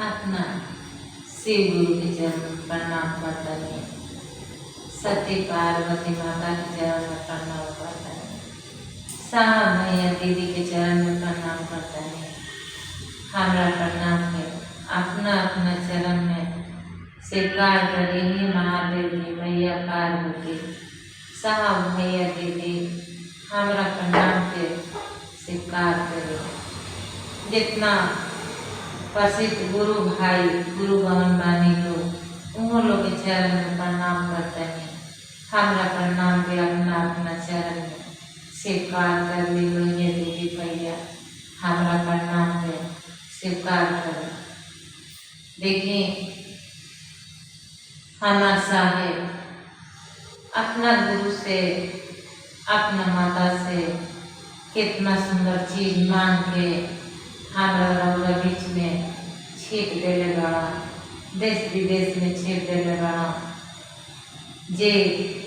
अपना शिव गुरु के चरण प्रणाम करता है। सती पार्वती माता के चरण में प्रणाम करता है। साहब भैया दीदी के चरण में प्रणाम करता है। हमारा प्रणाम है अपना अपना चरण में स्वीकार करे ही महादेव जी मैया पार्वती साहब भैया दीदी हमारा प्रणाम के स्वीकार करे। जितना प्रसिद्ध गुरु भाई गुरु बहन बानी लोग उन लोग के चरण में प्रणाम करते हैं। हमारा प्रणाम भी अपना अपना चरण में स्वीकार कर ली मैया दीदी भैया हमारा प्रणाम है स्वीकार कर। देखिए हमारा साहेब अपना गुरु से अपना माता से कितना सुंदर चीज मांग के हमारा बीच में छीट देले बड़ा, देश विदेश में छीट देले बड़ा। जे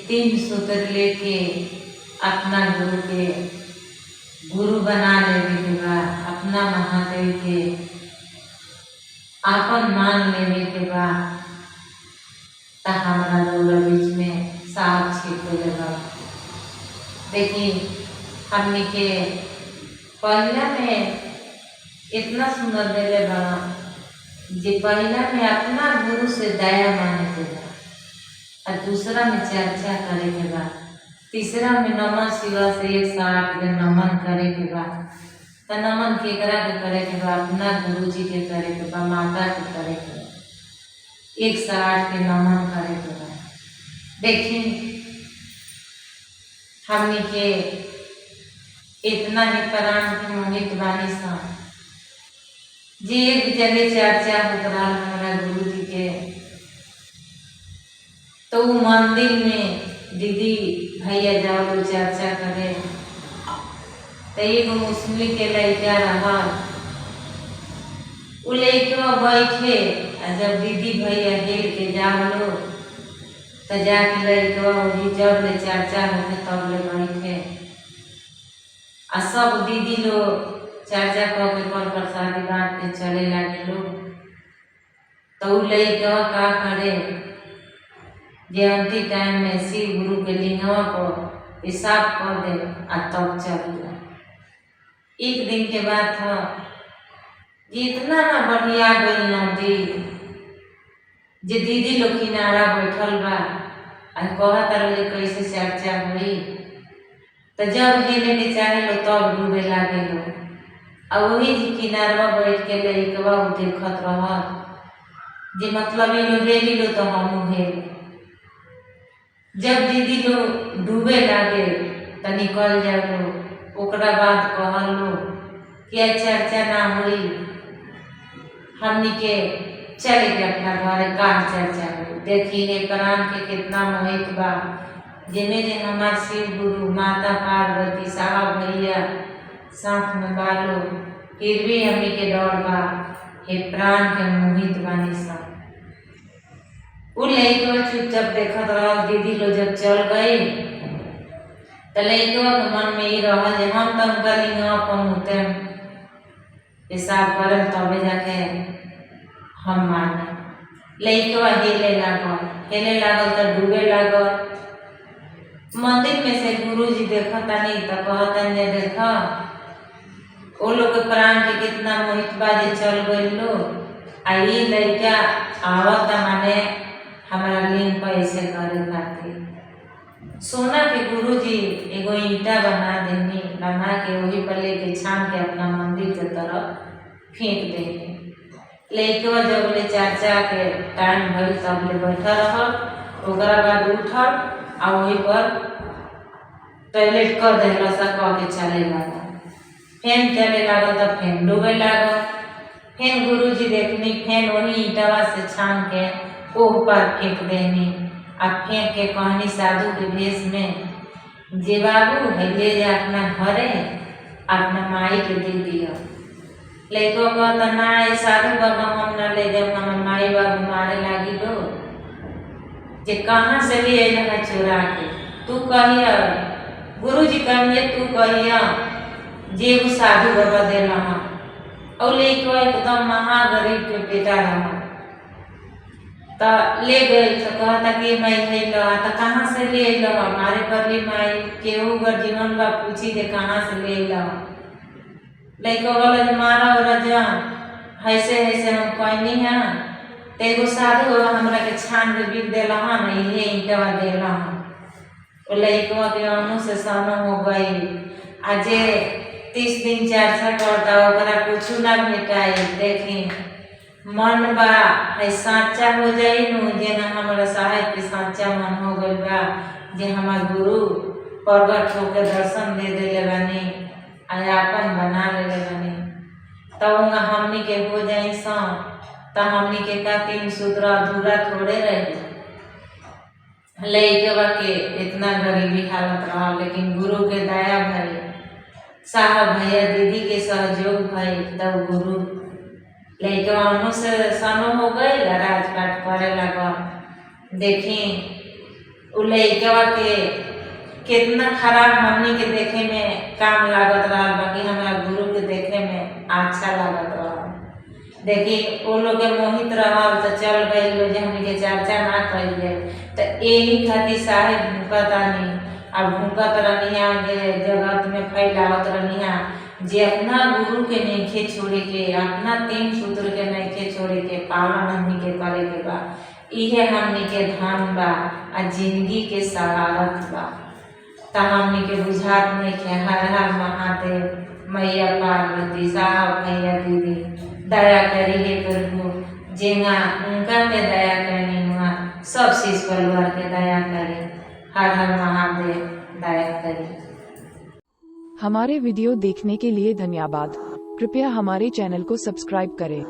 3 सूत्र लेके अपना गुरु के गुरु बना लेवे के बाद अपना महादेव के आपन मान लेवे के बाद त हमारा बीच में साफ छीट देले बड़ा। देखिए हमने के पहला में इतना सुंदर देले बड़ा जे पहला में अपना गुरु से दया मांगे के बा और दूसरा में चर्चा करे के बा, तीसरा में नमन शिवा से 108 दिन नमन करे के बा। तो नमन केकरा के करे के बा? अपना गुरु जी के करे के बा, माता के करे के बा, 108 के नमन करे के बा। देखिए हमने के इतना ही प्राण के मोहित बानी सा जी एक जगह चर्चा होत रहा हमारा गुरु जी के। तो मंदिर में दीदी भैया जाओ तो चर्चा करे तो एक मुस्लिम के लड़का रहा वो लड़का बैठे और जब दीदी भैया हिल के जाओ लो तो जाके लड़का वही जब ले चर्चा होते तब ले बैठे आ सब दीदी लोग चर्चा कर के पर प्रसादी बांट के चले लगे लोग। तो लड़का का करे जे अंतिम टाइम में शिव गुरु के लिंगवा को पेशाब कर दे आ तब चल जाए। एक दिन के बाद था इतना ना बढ़िया गई नदी जे दीदी लोग किनारा बैठल बा आ कहत रहे कैसे चर्चा हुई। तो जब हेले के चाहे लो तब डूबे लागे लो और वही जी किनारवा बैठ के लड़कवा देखत रह जे मतलब लो हेली लो तो हम हेल। जब दीदी लोग डूबे लागे तो निकल जाओ लो ओकरा बाद कहल लो क्या चर्चा ना हुई हमनी के चले के अपना घरे कहाँ चर्चा हुई। देखिए प्राण के कितना मोहित बा जिन्हें जे हमार शिव गुरु माता पार्वती साहब भैया साथ में बालो फिर भी हमनी के डर बा हे प्राण के मोहित बानी सा। वो लड़का चुपचाप देखत रहा। दीदी लोग जब चल गई तो लड़का के मन में ये रहा जे हम तो उनका लिंगवा पहुँचते पेशाब करम तबे जाके हम माने। लड़का हिले लागल तो डूबे लागल। मंदिर में से गुरु जी देखता नहीं तो कहतन जे देख वो लोग के प्राण के कितना मोहित बाजे चल गई लो आ ये लड़का आवत माने हमारा लिंग पर ऐसे करे खातिर। सोना के गुरु जी एगो ईंटा बना देंगे बना के वही पर लेके छान के अपना मंदिर के तरफ फेंक देंगे। लड़का जब ले चर्चा के टाइम भरी तब ले बैठा रह ओकरा बाद उठल आ वही पर टॉयलेट कर देला सा कह के चले लगा। फेन चले लागल तो फेन डूबे लागल। फेन गुरु जी देखनी फेन वही ईंटवा से छान के ओह पर फेंक देनी आ फेंक के कहनी साधु के भेष में जे बाबू है ले जा अपना घरे अपना माई के दे दिया। लड़का कहता ना साधु बाबा हम न ले जाए हमार माई बाबू मारे लागी लो जे कहाँ से भी अला चोरा के तू कहिया गुरु जी कहिए तू कहिया जे वो साधु बाबा देला और लेके एकदम महागरीब के बेटा रहा। तो ले गए तो कहता कि मैं है तो कहाँ से ले लो हमारे परली माई केहू अगर जीवन बा पूछी दे कहाँ से ले लो। लैको बोला जे मारा और जा ऐसे ऐसे हम कहनी है तो एगो साधु हमरा के छान के बिक दिला हन ये ईंटवा दिला हन। वो लैकवा के अनु से सानो हो गई आजे 30 दिन चर्चा करता ओकरा कुछ ना भेटाई। देखी मन बा है साचा हो जाई नु जेना हमारा साहेब के साचा मन हो गइल बा जे हमार गुरु प्रगट होकर दर्शन दे देले बानी अपन बना लेले बानी। तब हमनी के हो जाई सा तो हमनी के का 3 सूत्र अधूरा थोड़े रहे। लैके बा के इतना गरीबी हालत रहा लेकिन गुरु के दया भई साहब भैया दीदी के सहयोग भई तब गुरु लैके अनु से सनो हो गई राजपाट करे लगा। देखी उ लैके के कितना खराब हमनी के देखे में काम लागत रहा बाकी हमारा गुरु के देखे में अच्छा लागत रहा। देखी वो लोग के मोहित रहा तो चल गए लोग हमनी के चर्चा ना करिए तो यही खातिर साहेब भूकता नहीं अब भूकत रनिया जगत में फैलावत रनिया जे अपना गुरु के नइखे छोड़े के अपना 3 सूत्र के नइखे छोड़े के पालन हमनी के करे के बा। इहे हमनी के धन बा आ जिंदगी के सहारत बा। त हमनी के बुझात नहीं के हर हर महादेव मैया पार्वती साहब भैया दीदी दया करी हे प्रभु जेना उनका के दया करनी हुआ सब शिष्य परिवार के दया करे। हर हर महादेव दया करी। हमारे वीडियो देखने के लिए धन्यवाद। कृपया हमारे चैनल को सब्सक्राइब करें।